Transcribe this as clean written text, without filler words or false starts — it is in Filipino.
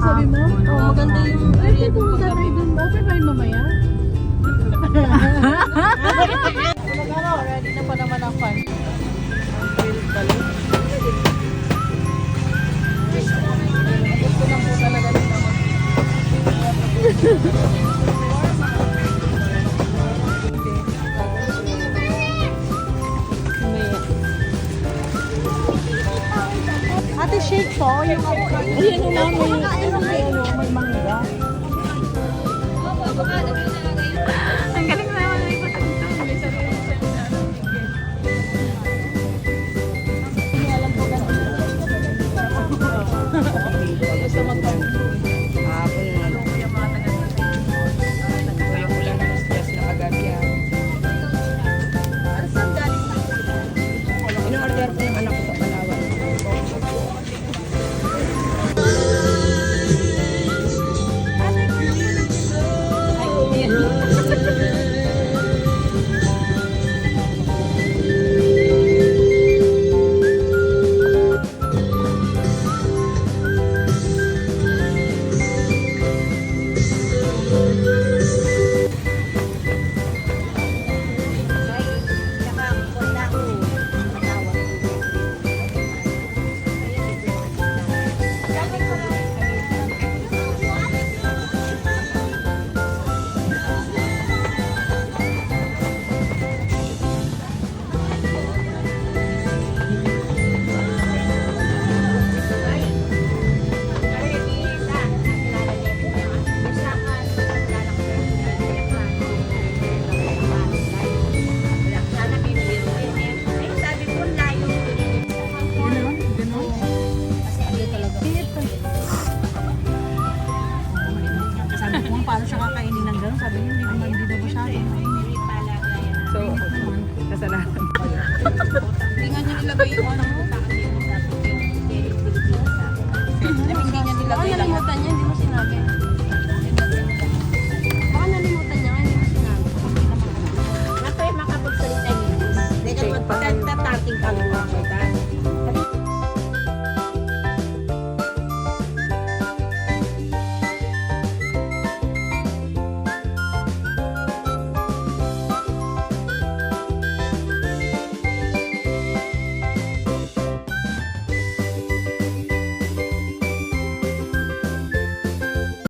sabi mo? Oo, maganda yung area doon pag gabi. Open ba yung mamaya? Ready na pa naman ang fun. Gusto lang po talaga nila Ate, shake po. Yung may mangga. Ang galing naman ng iba dito. Gusto magpapito. Yung mga In-order po yung anak ko sa Palawan. Sabi ko, paano siya kakainin ng gano'n? Sabi niya, hindi na masyado mainit. So, kasalanan. Hindi nga niya nilagay yung ano mo.